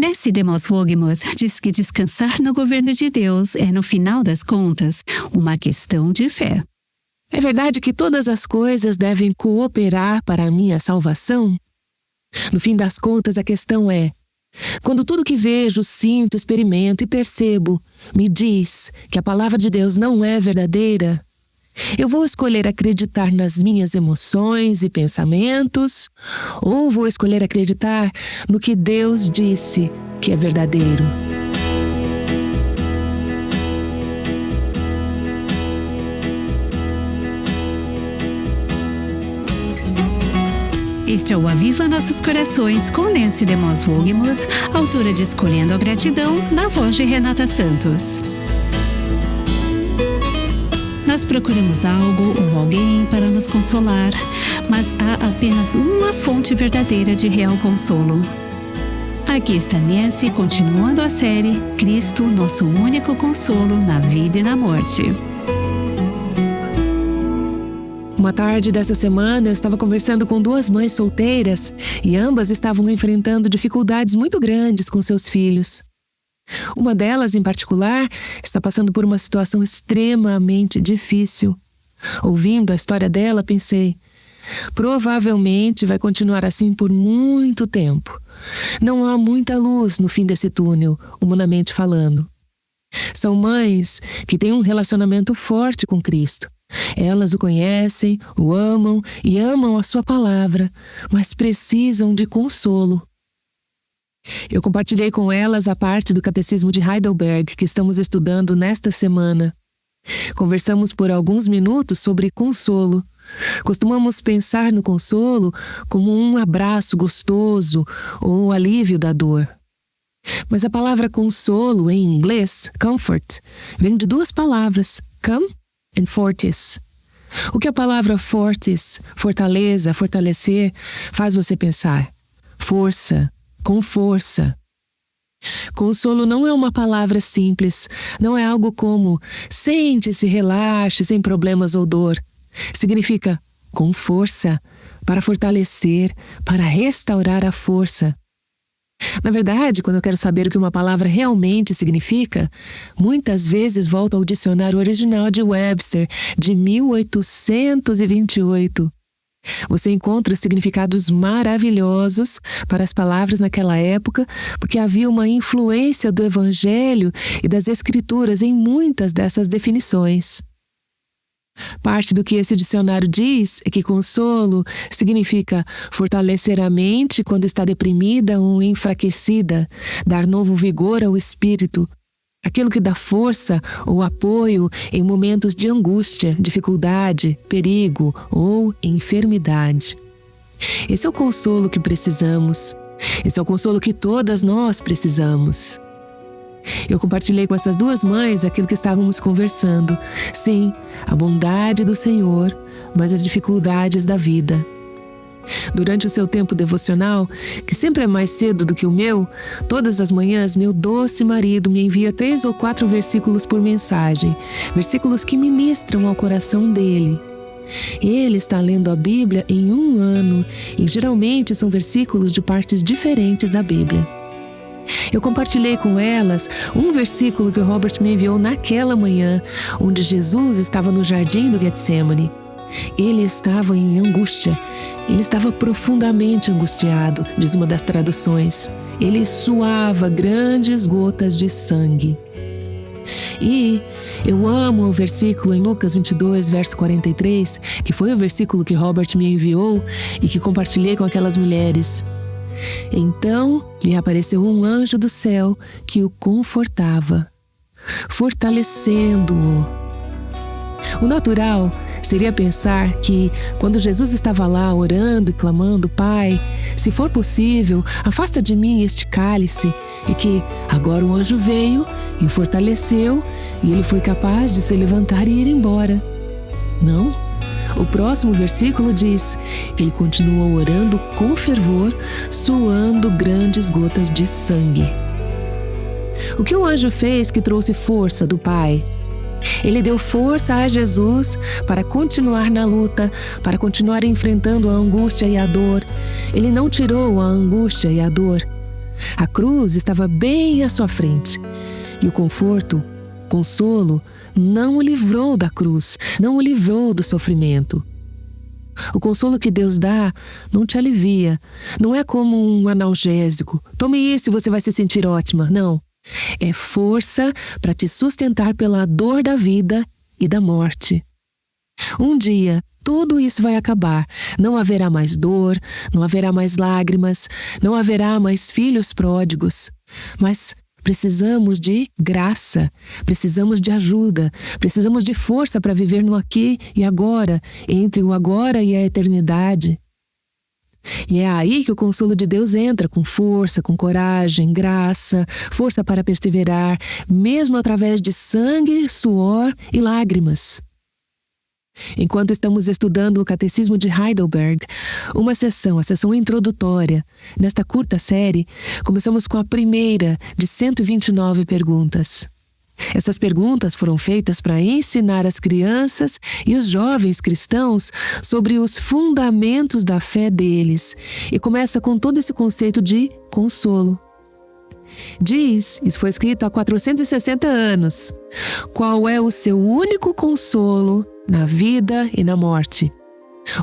Nancy DeMoss Wogemuth diz que descansar no governo de Deus é, no final das contas, uma questão de fé. É verdade que todas as coisas devem cooperar para a minha salvação? No fim das contas, a questão é: quando tudo que vejo, sinto, experimento e percebo me diz que a palavra de Deus não é verdadeira, eu vou escolher acreditar nas minhas emoções e pensamentos, ou vou escolher acreditar no que Deus disse que é verdadeiro? Este é o Aviva Nossos Corações com Nancy DeMoss Wogemuth, autora de Escolhendo a Gratidão, na voz de Renata Santos. Nós procuramos algo ou alguém para nos consolar, mas há apenas uma fonte verdadeira de real consolo. Aqui está Nancy continuando a série Cristo, nosso único consolo na vida e na morte. Uma tarde dessa semana, eu estava conversando com duas mães solteiras e ambas estavam enfrentando dificuldades muito grandes com seus filhos. Uma delas, em particular, está passando por uma situação extremamente difícil. Ouvindo a história dela, pensei: provavelmente vai continuar assim por muito tempo. Não há muita luz no fim desse túnel, humanamente falando. São mães que têm um relacionamento forte com Cristo. Elas o conhecem, o amam e amam a sua palavra, mas precisam de consolo. Eu compartilhei com elas a parte do Catecismo de Heidelberg que estamos estudando nesta semana. Conversamos por alguns minutos sobre consolo. Costumamos pensar no consolo como um abraço gostoso ou alívio da dor. Mas a palavra consolo, em inglês, comfort, vem de duas palavras, come and fortis. O que a palavra fortis, fortaleza, fortalecer, faz você pensar? Força, com força. Consolo não é uma palavra simples, não é algo como sente-se, relaxe, sem problemas ou dor. Significa com força, para fortalecer, para restaurar a força. Na verdade, quando eu quero saber o que uma palavra realmente significa, muitas vezes volto ao dicionário original de Webster, de 1828. Você encontra significados maravilhosos para as palavras naquela época, porque havia uma influência do Evangelho e das Escrituras em muitas dessas definições. Parte do que esse dicionário diz é que consolo significa fortalecer a mente quando está deprimida ou enfraquecida, dar novo vigor ao espírito, aquilo que dá força ou apoio em momentos de angústia, dificuldade, perigo ou enfermidade. Esse é o consolo que precisamos. Esse é o consolo que todas nós precisamos. Eu compartilhei com essas duas mães aquilo que estávamos conversando. Sim, a bondade do Senhor, mas as dificuldades da vida. Durante o seu tempo devocional, que sempre é mais cedo do que o meu, todas as manhãs meu doce marido me envia 3 ou 4 versículos por mensagem, versículos que ministram ao coração dele. Ele está lendo a Bíblia em 1 ano e geralmente são versículos de partes diferentes da Bíblia. Eu compartilhei com elas um versículo que o Robert me enviou naquela manhã, onde Jesus estava no jardim do Getsemane. Ele estava em angústia. Ele estava profundamente angustiado, diz uma das traduções. Ele suava grandes gotas de sangue. E eu amo o versículo em Lucas 22, verso 43, que foi o versículo que Robert me enviou e que compartilhei com aquelas mulheres. Então lhe apareceu um anjo do céu que o confortava, fortalecendo-o. O natural seria pensar que, quando Jesus estava lá orando e clamando, Pai, se for possível, afasta de mim este cálice, e que agora o anjo veio e o fortaleceu e ele foi capaz de se levantar e ir embora. Não. O próximo versículo diz: ele continuou orando com fervor, suando grandes gotas de sangue. O que o anjo fez que trouxe força do Pai? Ele deu força a Jesus para continuar na luta, para continuar enfrentando a angústia e a dor. Ele não tirou a angústia e a dor. A cruz estava bem à sua frente. E o conforto, consolo, não o livrou da cruz, não o livrou do sofrimento. O consolo que Deus dá não te alivia. Não é como um analgésico. Tome isso e você vai se sentir ótima. Não. É força para te sustentar pela dor da vida e da morte. Um dia, tudo isso vai acabar. Não haverá mais dor, não haverá mais lágrimas, não haverá mais filhos pródigos. Mas precisamos de graça, precisamos de ajuda, precisamos de força para viver no aqui e agora, entre o agora e a eternidade. E é aí que o consolo de Deus entra, com força, com coragem, graça, força para perseverar, mesmo através de sangue, suor e lágrimas. Enquanto estamos estudando o Catecismo de Heidelberg, a sessão introdutória, nesta curta série, começamos com a primeira de 129 perguntas. Essas perguntas foram feitas para ensinar as crianças e os jovens cristãos sobre os fundamentos da fé deles, e começa com todo esse conceito de consolo. Isso foi escrito há 460 anos. Qual é o seu único consolo na vida e na morte?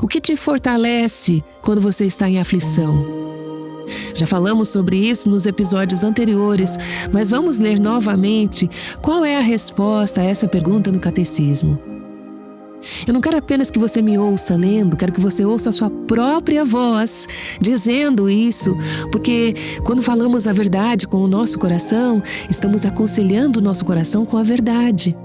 O que te fortalece quando você está em aflição? Já falamos sobre isso nos episódios anteriores, mas vamos ler novamente qual é a resposta a essa pergunta no Catecismo. Eu não quero apenas que você me ouça lendo, quero que você ouça a sua própria voz dizendo isso, porque quando falamos a verdade com o nosso coração, estamos aconselhando o nosso coração com a verdade.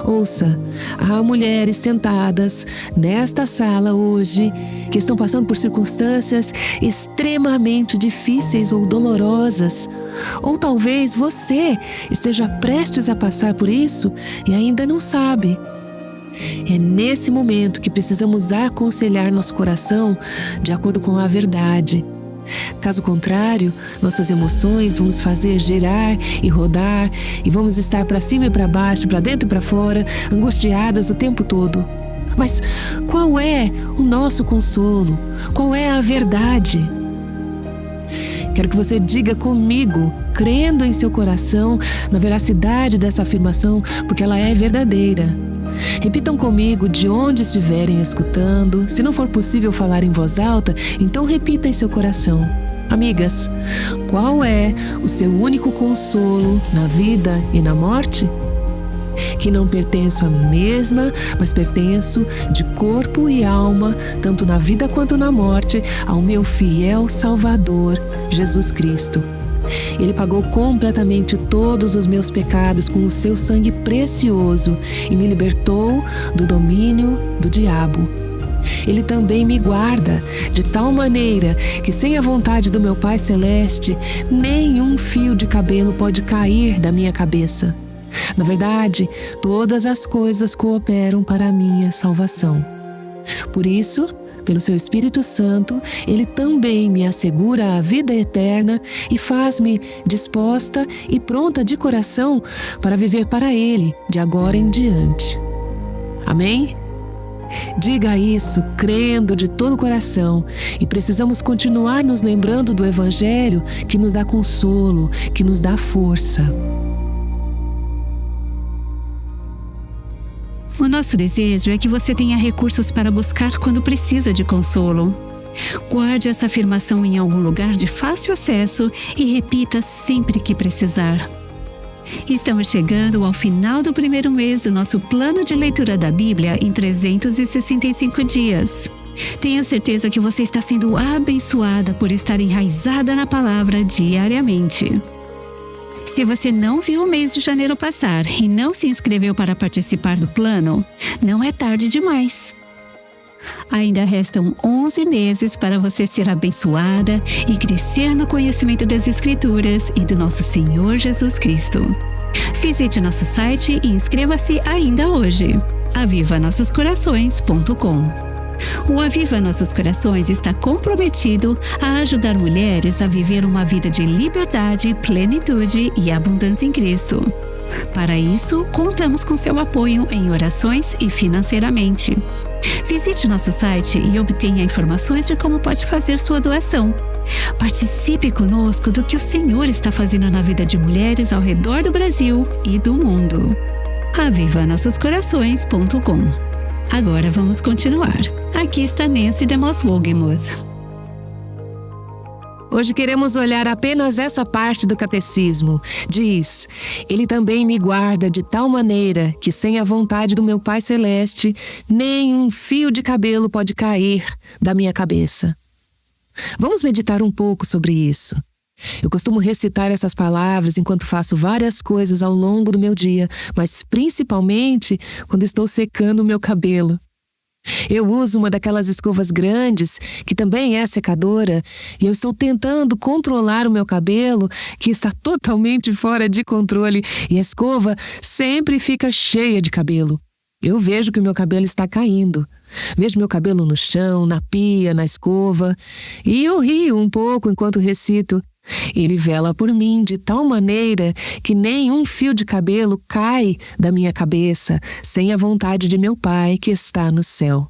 Ouça, há mulheres sentadas nesta sala hoje que estão passando por circunstâncias extremamente difíceis ou dolorosas. Ou talvez você esteja prestes a passar por isso e ainda não sabe. É nesse momento que precisamos aconselhar nosso coração de acordo com a verdade. Caso contrário, nossas emoções vão nos fazer girar e rodar e vamos estar para cima e para baixo, para dentro e para fora, angustiadas o tempo todo. Mas qual é o nosso consolo? Qual é a verdade? Quero que você diga comigo, crendo em seu coração, na veracidade dessa afirmação, porque ela é verdadeira. Repitam comigo de onde estiverem escutando. Se não for possível falar em voz alta, então repita em seu coração. Amigas, qual é o seu único consolo na vida e na morte? Que não pertenço a mim mesma, mas pertenço de corpo e alma, tanto na vida quanto na morte, ao meu fiel Salvador, Jesus Cristo. Ele pagou completamente todos os meus pecados com o seu sangue precioso e me libertou do domínio do diabo. Ele também me guarda de tal maneira que, sem a vontade do meu Pai Celeste, nenhum fio de cabelo pode cair da minha cabeça. Na verdade, todas as coisas cooperam para a minha salvação. Por isso, pelo seu Espírito Santo, Ele também me assegura a vida eterna e faz-me disposta e pronta de coração para viver para Ele de agora em diante. Amém? Diga isso crendo de todo o coração, e precisamos continuar nos lembrando do Evangelho que nos dá consolo, que nos dá força. O nosso desejo é que você tenha recursos para buscar quando precisa de consolo. Guarde essa afirmação em algum lugar de fácil acesso e repita sempre que precisar. Estamos chegando ao final do primeiro mês do nosso plano de leitura da Bíblia em 365 dias. Tenha certeza que você está sendo abençoada por estar enraizada na palavra diariamente. Se você não viu o mês de janeiro passar e não se inscreveu para participar do plano, não é tarde demais. Ainda restam 11 meses para você ser abençoada e crescer no conhecimento das Escrituras e do nosso Senhor Jesus Cristo. Visite nosso site e inscreva-se ainda hoje. avivanossoscorações.com. O Aviva Nossos Corações está comprometido a ajudar mulheres a viver uma vida de liberdade, plenitude e abundância em Cristo. Para isso, contamos com seu apoio em orações e financeiramente. Visite nosso site e obtenha informações de como pode fazer sua doação. Participe conosco do que o Senhor está fazendo na vida de mulheres ao redor do Brasil e do mundo. AvivaNossosCorações.com. Agora vamos continuar. Aqui está Nancy DeMoss Wolgemuth. Hoje queremos olhar apenas essa parte do catecismo. Diz: Ele também me guarda de tal maneira que sem a vontade do meu Pai Celeste, nem um fio de cabelo pode cair da minha cabeça. Vamos meditar um pouco sobre isso. Eu costumo recitar essas palavras enquanto faço várias coisas ao longo do meu dia, mas principalmente quando estou secando o meu cabelo. Eu uso uma daquelas escovas grandes, que também é secadora, e eu estou tentando controlar o meu cabelo, que está totalmente fora de controle, e a escova sempre fica cheia de cabelo. Eu vejo que o meu cabelo está caindo. Vejo meu cabelo no chão, na pia, na escova, e eu rio um pouco enquanto recito. Ele vela por mim de tal maneira que nenhum fio de cabelo cai da minha cabeça sem a vontade de meu Pai que está no céu.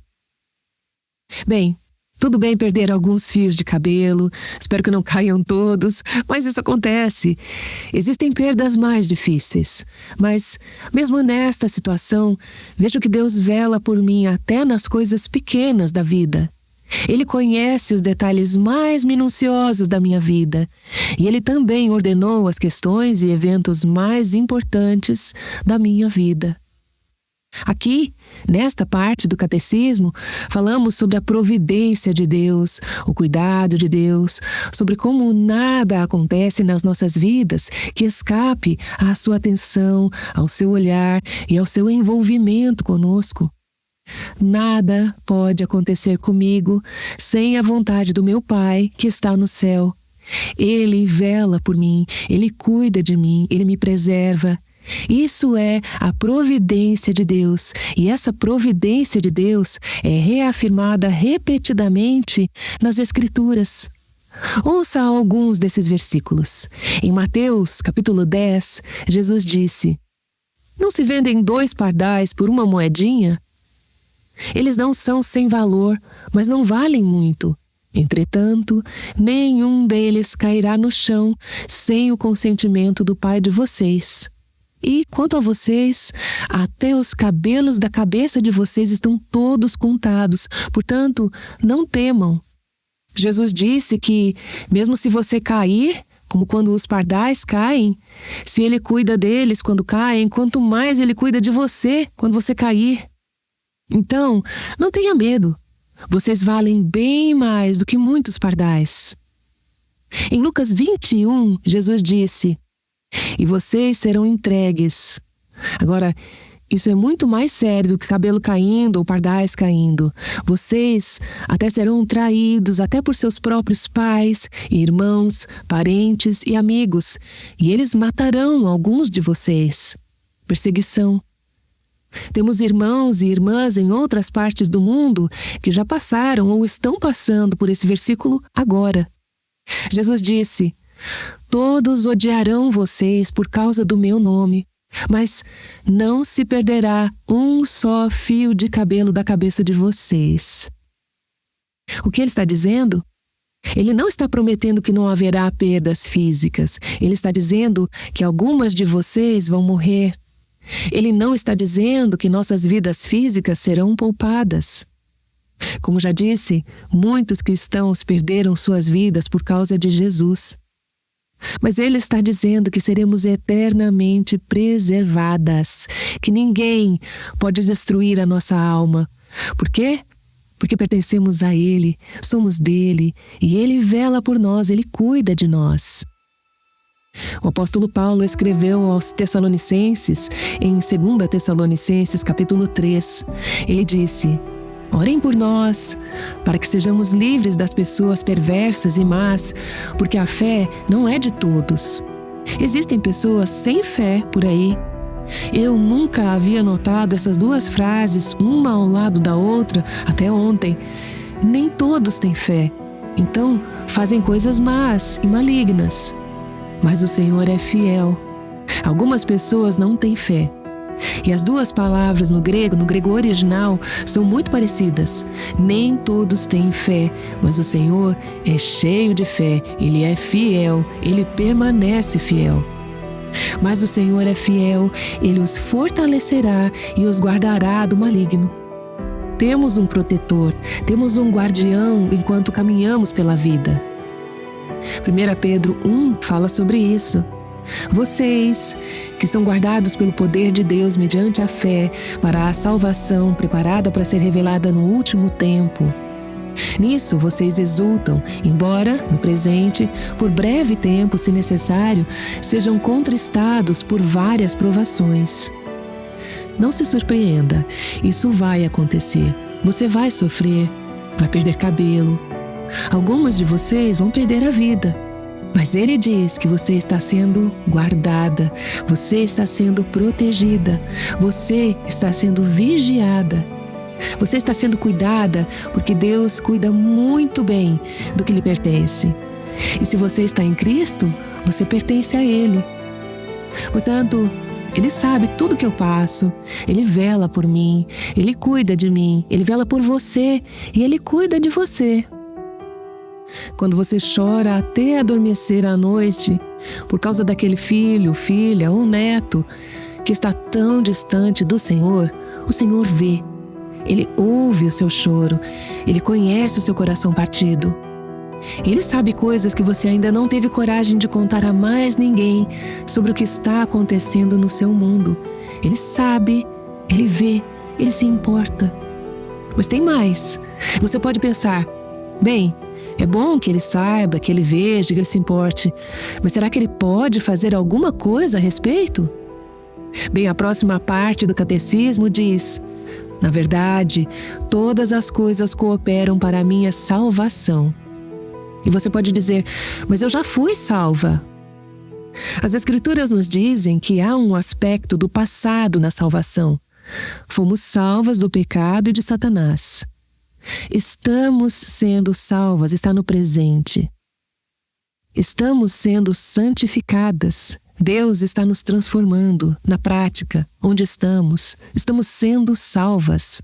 Bem, tudo bem perder alguns fios de cabelo, espero que não caiam todos, mas isso acontece. Existem perdas mais difíceis, mas mesmo nesta situação, vejo que Deus vela por mim até nas coisas pequenas da vida. Ele conhece os detalhes mais minuciosos da minha vida, e Ele também ordenou as questões e eventos mais importantes da minha vida. Aqui, nesta parte do catecismo, falamos sobre a providência de Deus, o cuidado de Deus, sobre como nada acontece nas nossas vidas que escape à sua atenção, ao seu olhar e ao seu envolvimento conosco. Nada pode acontecer comigo sem a vontade do meu Pai que está no céu. Ele vela por mim, Ele cuida de mim, Ele me preserva. Isso é a providência de Deus, e essa providência de Deus é reafirmada repetidamente nas Escrituras. Ouça alguns desses versículos. Em Mateus, capítulo 10, Jesus disse: Não se vendem 2 pardais por uma moedinha? Eles não são sem valor, mas não valem muito. Entretanto, nenhum deles cairá no chão sem o consentimento do Pai de vocês. E, quanto a vocês, até os cabelos da cabeça de vocês estão todos contados. Portanto, não temam. Jesus disse que, mesmo se você cair, como quando os pardais caem, se Ele cuida deles quando caem, quanto mais Ele cuida de você quando você cair. Então, não tenha medo. Vocês valem bem mais do que muitos pardais. Em Lucas 21, Jesus disse: E vocês serão entregues. Agora, isso é muito mais sério do que cabelo caindo ou pardais caindo. Vocês até serão traídos até por seus próprios pais, irmãos, parentes e amigos, e eles matarão alguns de vocês. Perseguição. Temos irmãos e irmãs em outras partes do mundo que já passaram ou estão passando por esse versículo agora. Jesus disse: Todos odiarão vocês por causa do meu nome, mas não se perderá um só fio de cabelo da cabeça de vocês. O que ele está dizendo? Ele não está prometendo que não haverá perdas físicas. Ele está dizendo que algumas de vocês vão morrer. Ele não está dizendo que nossas vidas físicas serão poupadas. Como já disse, muitos cristãos perderam suas vidas por causa de Jesus. Mas ele está dizendo que seremos eternamente preservadas, que ninguém pode destruir a nossa alma. Por quê? Porque pertencemos a Ele, somos dele, e Ele vela por nós, Ele cuida de nós. O apóstolo Paulo escreveu aos Tessalonicenses, em 2 Tessalonicenses, capítulo 3. Ele disse: Orem por nós, para que sejamos livres das pessoas perversas e más, porque a fé não é de todos. Existem pessoas sem fé por aí. Eu nunca havia notado essas 2 frases, uma ao lado da outra, até ontem. Nem todos têm fé, então fazem coisas más e malignas. Mas o Senhor é fiel. Algumas pessoas não têm fé. E as duas palavras no grego original, são muito parecidas. Nem todos têm fé, mas o Senhor é cheio de fé, Ele é fiel, Ele permanece fiel. Mas o Senhor é fiel, Ele os fortalecerá e os guardará do maligno. Temos um protetor, temos um guardião enquanto caminhamos pela vida. 1 Pedro 1 fala sobre isso. Vocês, que são guardados pelo poder de Deus mediante a fé para a salvação preparada para ser revelada no último tempo. Nisso vocês exultam, embora, no presente, por breve tempo, se necessário, sejam contristados por várias provações. Não se surpreenda, isso vai acontecer. Você vai sofrer, vai perder cabelo. Algumas de vocês vão perder a vida. Mas Ele diz que você está sendo guardada, você está sendo protegida, você está sendo vigiada. Você está sendo cuidada porque Deus cuida muito bem do que lhe pertence. E se você está em Cristo, você pertence a Ele. Portanto, Ele sabe tudo que eu passo, Ele vela por mim, Ele cuida de mim, Ele vela por você e Ele cuida de você. Quando você chora até adormecer à noite por causa daquele filho, filha ou neto que está tão distante do Senhor, o Senhor vê. Ele ouve o seu choro, Ele conhece o seu coração partido. Ele sabe coisas que você ainda não teve coragem de contar a mais ninguém sobre o que está acontecendo no seu mundo. Ele sabe, Ele vê, Ele se importa. Mas tem mais. Você pode pensar, bem, é bom que Ele saiba, que Ele veja, que Ele se importe, mas será que Ele pode fazer alguma coisa a respeito? Bem, a próxima parte do catecismo diz: na verdade, todas as coisas cooperam para a minha salvação. E você pode dizer, mas eu já fui salva. As Escrituras nos dizem que há um aspecto do passado na salvação. Fomos salvas do pecado e de Satanás. Estamos sendo salvas, está no presente. Estamos sendo santificadas. Deus está nos transformando na prática, onde estamos sendo salvas.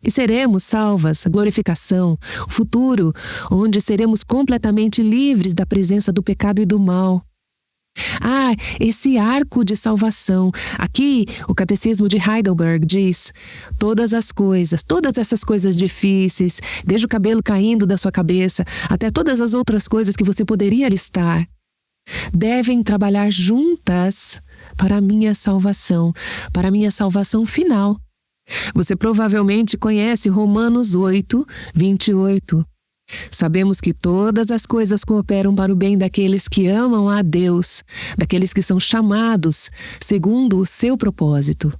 E seremos salvas, a glorificação, o futuro, onde seremos completamente livres da presença do pecado e do mal. Esse arco de salvação. Aqui, o Catecismo de Heidelberg diz: todas essas coisas difíceis, desde o cabelo caindo da sua cabeça até todas as outras coisas que você poderia listar, devem trabalhar juntas para a minha salvação final. Você provavelmente conhece Romanos 8, 28. Sabemos que todas as coisas cooperam para o bem daqueles que amam a Deus, daqueles que são chamados segundo o seu propósito.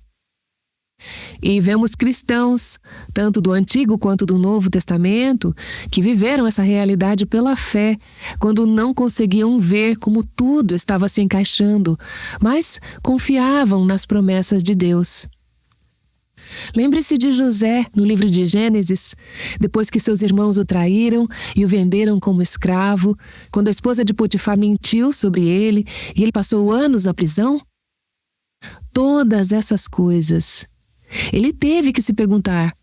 E vemos cristãos, tanto do Antigo quanto do Novo Testamento, que viveram essa realidade pela fé, quando não conseguiam ver como tudo estava se encaixando, mas confiavam nas promessas de Deus. Lembre-se de José no livro de Gênesis, depois que seus irmãos o traíram e o venderam como escravo, quando a esposa de Potifar mentiu sobre ele e ele passou anos na prisão. Todas essas coisas. Ele teve que se perguntar: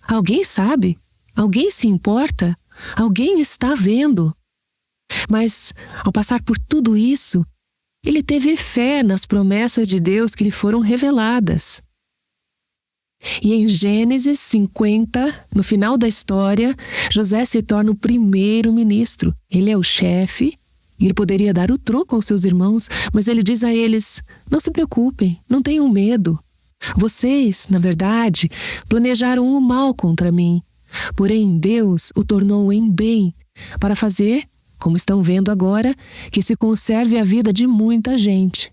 alguém sabe? Alguém se importa? Alguém está vendo? Mas, ao passar por tudo isso, ele teve fé nas promessas de Deus que lhe foram reveladas. E em Gênesis 50, no final da história, José se torna o primeiro-ministro. Ele é o chefe, e ele poderia dar o troco aos seus irmãos, mas ele diz a eles: não se preocupem, não tenham medo. Vocês, na verdade, planejaram o mal contra mim, porém Deus o tornou em bem, para fazer, como estão vendo agora, que se conserve a vida de muita gente.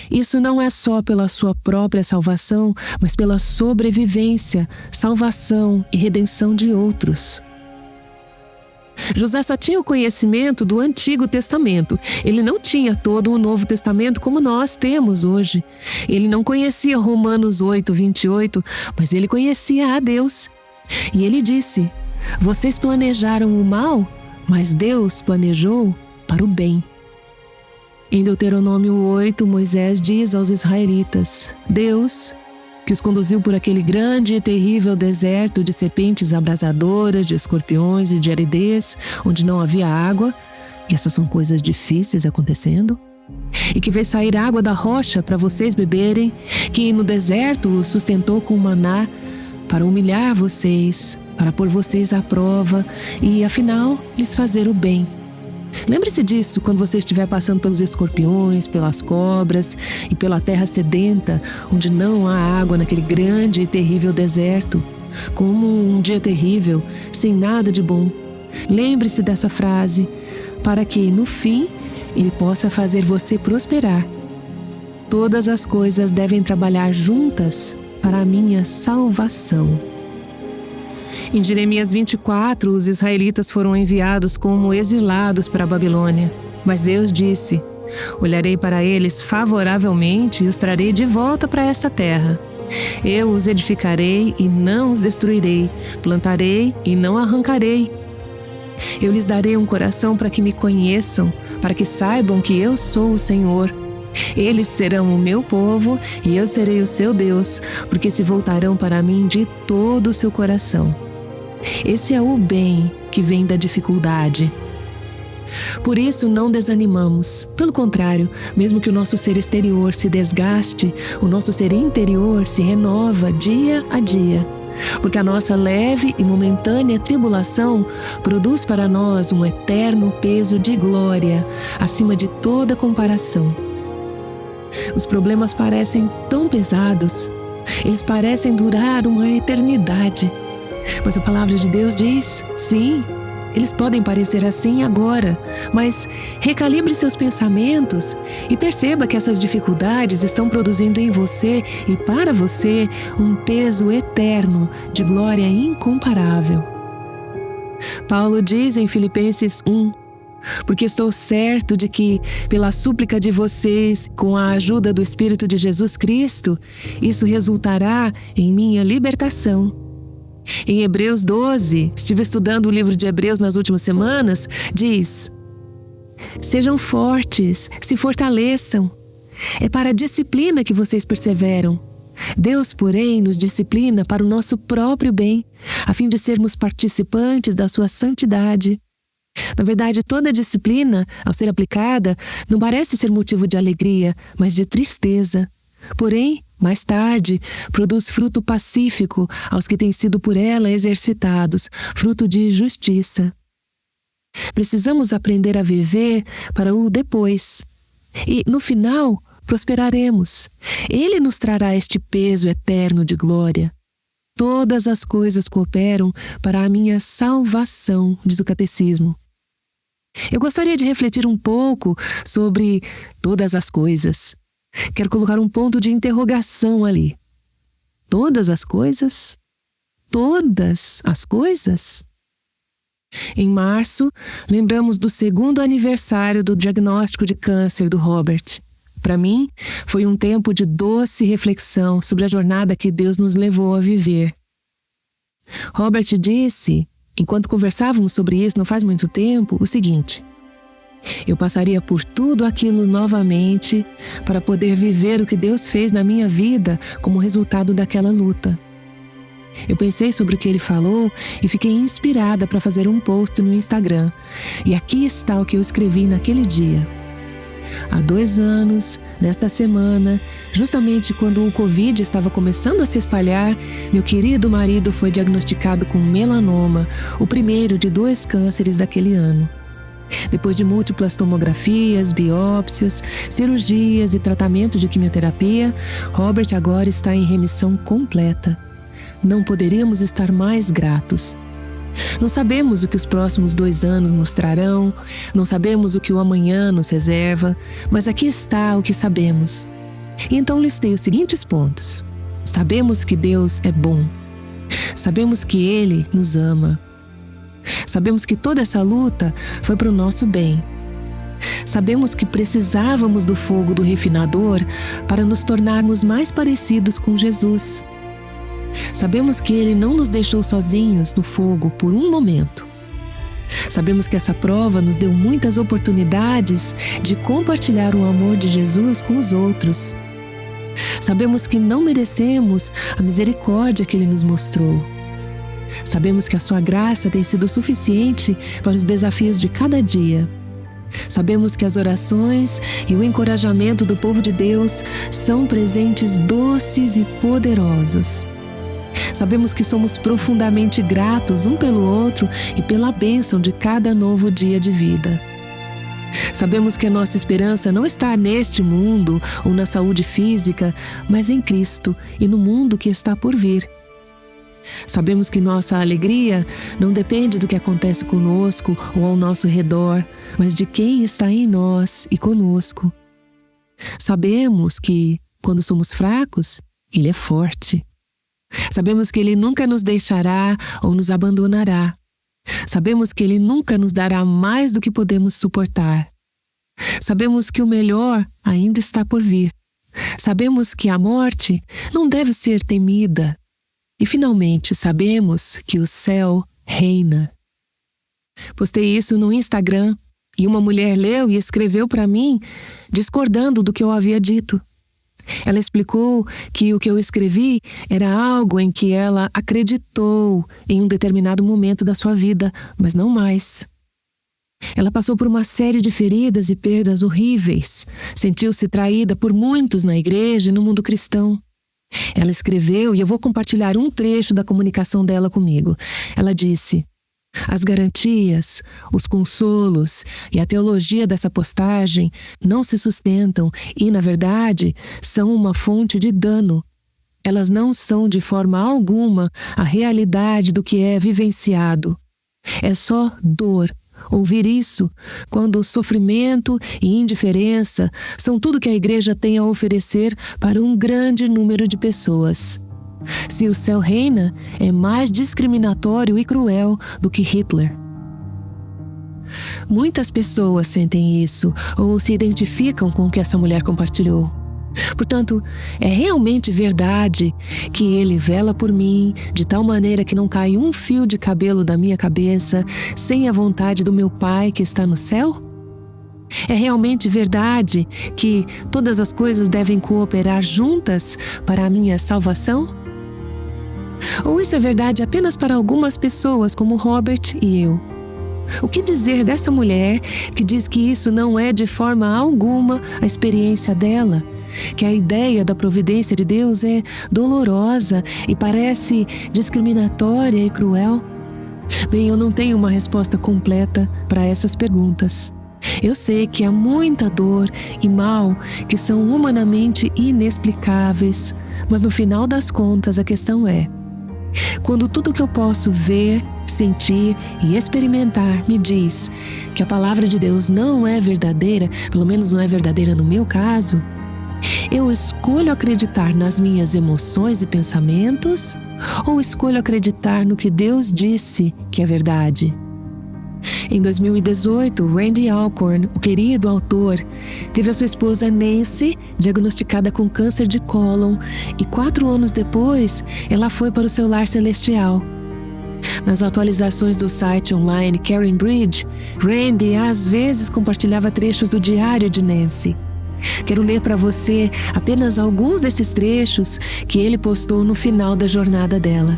Isso não é só pela sua própria salvação, mas pela sobrevivência, salvação e redenção de outros. José só tinha o conhecimento do Antigo Testamento. Ele não tinha todo o Novo Testamento como nós temos hoje. Ele não conhecia Romanos 8, 28, mas ele conhecia a Deus. E ele disse: vocês planejaram o mal, mas Deus planejou para o bem. Em Deuteronômio 8, Moisés diz aos israelitas: Deus, que os conduziu por aquele grande e terrível deserto de serpentes abrasadoras, de escorpiões e de aridez, onde não havia água, e essas são coisas difíceis acontecendo, e que fez sair água da rocha para vocês beberem, que no deserto os sustentou com maná para humilhar vocês, para pôr vocês à prova e, afinal, lhes fazer o bem. Lembre-se disso quando você estiver passando pelos escorpiões, pelas cobras e pela terra sedenta, onde não há água naquele grande e terrível deserto, como um dia terrível, sem nada de bom. Lembre-se dessa frase, para que, no fim, Ele possa fazer você prosperar. Todas as coisas devem trabalhar juntas para a minha salvação. Em Jeremias 24, os israelitas foram enviados como exilados para a Babilônia. Mas Deus disse: olharei para eles favoravelmente e os trarei de volta para essa terra. Eu os edificarei e não os destruirei, plantarei e não arrancarei. Eu lhes darei um coração para que me conheçam, para que saibam que eu sou o Senhor. Eles serão o meu povo e eu serei o seu Deus, porque se voltarão para mim de todo o seu coração. Esse é o bem que vem da dificuldade. Por isso não desanimamos. Pelo contrário, mesmo que o nosso ser exterior se desgaste, o nosso ser interior se renova dia a dia. Porque a nossa leve e momentânea tribulação produz para nós um eterno peso de glória, acima de toda comparação. Os problemas parecem tão pesados, eles parecem durar uma eternidade. Mas a palavra de Deus diz, sim, eles podem parecer assim agora, mas recalibre seus pensamentos e perceba que essas dificuldades estão produzindo em você e para você um peso eterno de glória incomparável. Paulo diz em Filipenses 1, porque estou certo de que, pela súplica de vocês, com a ajuda do Espírito de Jesus Cristo, isso resultará em minha libertação. Em Hebreus 12, estive estudando o livro de Hebreus nas últimas semanas, diz: sejam fortes, se fortaleçam. É para a disciplina que vocês perseveram. Deus, porém, nos disciplina para o nosso próprio bem, a fim de sermos participantes da sua santidade. Na verdade, toda disciplina, ao ser aplicada, não parece ser motivo de alegria, mas de tristeza. Porém, mais tarde, produz fruto pacífico aos que têm sido por ela exercitados, fruto de justiça. Precisamos aprender a viver para o depois. E, no final, prosperaremos. Ele nos trará este peso eterno de glória. Todas as coisas cooperam para a minha salvação, diz o Catecismo. Eu gostaria de refletir um pouco sobre todas as coisas. Quero colocar um ponto de interrogação ali. Todas as coisas? Todas as coisas? Em março, lembramos do 2º aniversário do diagnóstico de câncer do Robert. Para mim, foi um tempo de doce reflexão sobre a jornada que Deus nos levou a viver. Robert disse, enquanto conversávamos sobre isso não faz muito tempo, o seguinte: eu passaria por tudo aquilo novamente para poder viver o que Deus fez na minha vida como resultado daquela luta. Eu pensei sobre o que ele falou e fiquei inspirada para fazer um post no Instagram. E aqui está o que eu escrevi naquele dia. Há 2 anos, nesta semana, justamente quando o Covid estava começando a se espalhar, meu querido marido foi diagnosticado com melanoma, o primeiro de 2 cânceres daquele ano. Depois de múltiplas tomografias, biópsias, cirurgias e tratamento de quimioterapia, Robert agora está em remissão completa. Não poderíamos estar mais gratos. Não sabemos o que os próximos 2 anos nos trarão, não sabemos o que o amanhã nos reserva, mas aqui está o que sabemos. E então listei os seguintes pontos. Sabemos que Deus é bom. Sabemos que Ele nos ama. Sabemos que toda essa luta foi para o nosso bem. Sabemos que precisávamos do fogo do refinador para nos tornarmos mais parecidos com Jesus. Sabemos que Ele não nos deixou sozinhos no fogo por um momento. Sabemos que essa prova nos deu muitas oportunidades de compartilhar o amor de Jesus com os outros. Sabemos que não merecemos a misericórdia que Ele nos mostrou. Sabemos que a sua graça tem sido suficiente para os desafios de cada dia. Sabemos que as orações e o encorajamento do povo de Deus são presentes doces e poderosos. Sabemos que somos profundamente gratos um pelo outro e pela bênção de cada novo dia de vida. Sabemos que a nossa esperança não está neste mundo ou na saúde física, mas em Cristo e no mundo que está por vir. Sabemos que nossa alegria não depende do que acontece conosco ou ao nosso redor, mas de quem está em nós e conosco. Sabemos que, quando somos fracos, Ele é forte. Sabemos que Ele nunca nos deixará ou nos abandonará. Sabemos que Ele nunca nos dará mais do que podemos suportar. Sabemos que o melhor ainda está por vir. Sabemos que a morte não deve ser temida. E, finalmente, sabemos que o céu reina. Postei isso no Instagram e uma mulher leu e escreveu para mim, discordando do que eu havia dito. Ela explicou que o que eu escrevi era algo em que ela acreditou em um determinado momento da sua vida, mas não mais. Ela passou por uma série de feridas e perdas horríveis. Sentiu-se traída por muitos na igreja e no mundo cristão. Ela escreveu, e eu vou compartilhar um trecho da comunicação dela comigo. Ela disse: as garantias, os consolos e a teologia dessa postagem não se sustentam e, na verdade, são uma fonte de dano. Elas não são de forma alguma a realidade do que é vivenciado. É só dor. Ouvir isso, quando sofrimento e indiferença são tudo que a igreja tem a oferecer para um grande número de pessoas. Se o céu reina, é mais discriminatório e cruel do que Hitler. Muitas pessoas sentem isso ou se identificam com o que essa mulher compartilhou. Portanto, é realmente verdade que Ele vela por mim de tal maneira que não cai um fio de cabelo da minha cabeça sem a vontade do meu Pai que está no céu? É realmente verdade que todas as coisas devem cooperar juntas para a minha salvação? Ou isso é verdade apenas para algumas pessoas como Robert e eu? O que dizer dessa mulher que diz que isso não é de forma alguma a experiência dela? Que a ideia da providência de Deus é dolorosa e parece discriminatória e cruel? Bem, eu não tenho uma resposta completa para essas perguntas. Eu sei que há muita dor e mal que são humanamente inexplicáveis, mas no final das contas a questão é: quando tudo que eu posso ver, sentir e experimentar me diz que a palavra de Deus não é verdadeira, pelo menos não é verdadeira no meu caso, eu escolho acreditar nas minhas emoções e pensamentos ou escolho acreditar no que Deus disse que é verdade? Em 2018, Randy Alcorn, o querido autor, teve a sua esposa Nancy diagnosticada com câncer de cólon e 4 anos depois, ela foi para o seu lar celestial. Nas atualizações do site online Karen Bridge, Randy às vezes compartilhava trechos do diário de Nancy. Quero ler para você apenas alguns desses trechos que ele postou no final da jornada dela.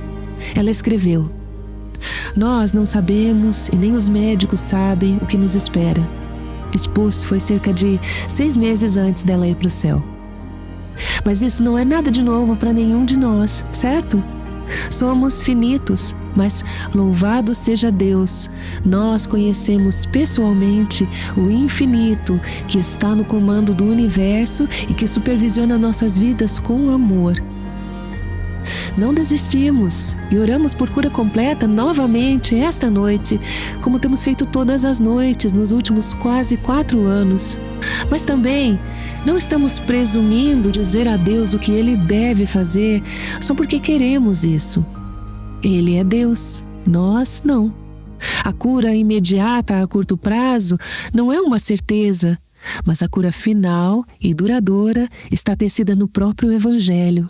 Ela escreveu: nós não sabemos e nem os médicos sabem o que nos espera. Este post foi cerca de 6 meses antes dela ir para o céu. Mas isso não é nada de novo para nenhum de nós, certo? Somos finitos, mas louvado seja Deus, nós conhecemos pessoalmente o infinito que está no comando do universo e que supervisiona nossas vidas com amor. Não desistimos e oramos por cura completa novamente esta noite, como temos feito todas as noites nos últimos quase 4 anos. Mas também não estamos presumindo dizer a Deus o que Ele deve fazer só porque queremos isso. Ele é Deus, nós não. A cura imediata a curto prazo não é uma certeza, mas a cura final e duradoura está tecida no próprio Evangelho.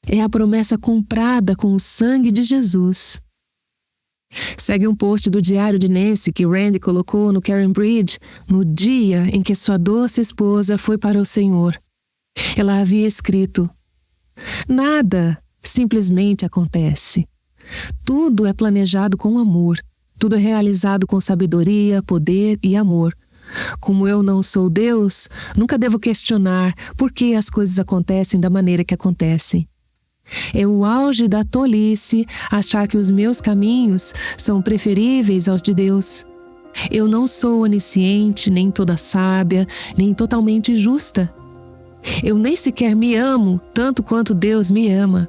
É a promessa comprada com o sangue de Jesus. Segue um post do diário de Nancy que Randy colocou no Karen Bridge no dia em que sua doce esposa foi para o Senhor. Ela havia escrito: nada simplesmente acontece. Tudo é planejado com amor. Tudo é realizado com sabedoria, poder e amor. Como eu não sou Deus, nunca devo questionar por que as coisas acontecem da maneira que acontecem. É o auge da tolice achar que os meus caminhos são preferíveis aos de Deus. Eu não sou onisciente, nem toda sábia, nem totalmente justa. Eu nem sequer me amo tanto quanto Deus me ama.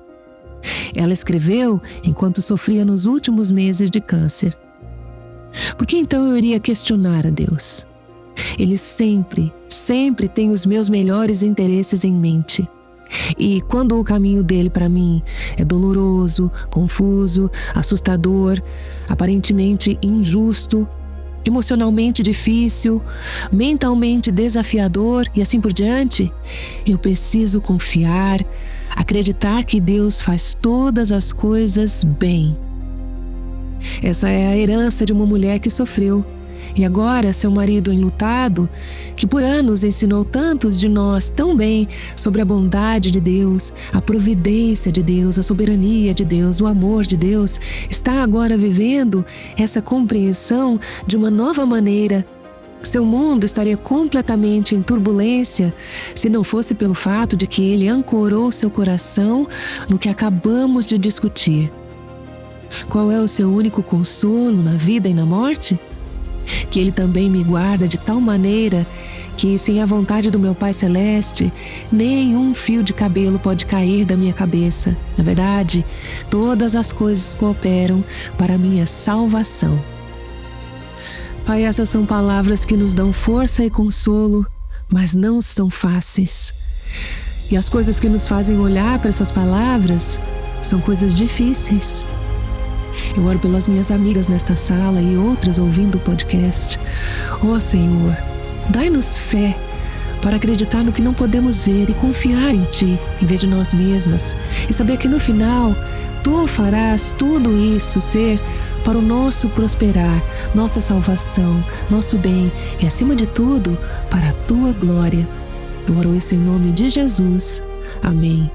Ela escreveu enquanto sofria nos últimos meses de câncer. Por que então eu iria questionar a Deus? Ele sempre tem os meus melhores interesses em mente. E quando o caminho dele para mim é doloroso, confuso, assustador, aparentemente injusto, emocionalmente difícil, mentalmente desafiador e assim por diante, eu preciso confiar, acreditar que Deus faz todas as coisas bem. Essa é a herança de uma mulher que sofreu. E agora seu marido enlutado, que por anos ensinou tantos de nós tão bem sobre a bondade de Deus, a providência de Deus, a soberania de Deus, o amor de Deus, está agora vivendo essa compreensão de uma nova maneira. Seu mundo estaria completamente em turbulência se não fosse pelo fato de que ele ancorou seu coração no que acabamos de discutir. Qual é o seu único consolo na vida e na morte? Que Ele também me guarda de tal maneira que, sem a vontade do meu Pai Celeste, nenhum fio de cabelo pode cair da minha cabeça. Na verdade, todas as coisas cooperam para a minha salvação. Pai, essas são palavras que nos dão força e consolo, mas não são fáceis. E as coisas que nos fazem olhar para essas palavras são coisas difíceis. Eu oro pelas minhas amigas nesta sala e outras ouvindo o podcast. Ó Senhor, dai-nos fé para acreditar no que não podemos ver e confiar em Ti, em vez de nós mesmas. E saber que no final, Tu farás tudo isso ser para o nosso prosperar, nossa salvação, nosso bem e, acima de tudo, para a Tua glória. Eu oro isso em nome de Jesus. Amém.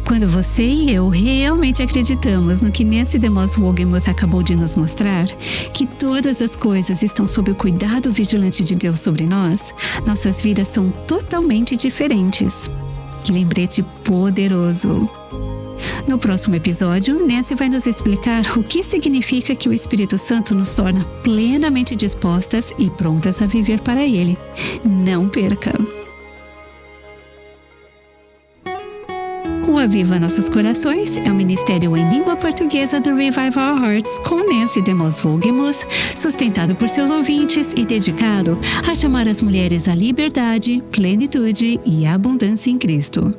Quando você e eu realmente acreditamos no que Nancy DeMoss Wolgemuth acabou de nos mostrar, que todas as coisas estão sob o cuidado vigilante de Deus sobre nós, nossas vidas são totalmente diferentes. Que lembrete poderoso! No próximo episódio, Nancy vai nos explicar o que significa que o Espírito Santo nos torna plenamente dispostas e prontas a viver para Ele. Não perca! O Aviva Nossos Corações é um ministério em língua portuguesa do Revive Our Hearts com Nancy DeMoss Wolgemuth, sustentado por seus ouvintes e dedicado a chamar as mulheres à liberdade, plenitude e abundância em Cristo.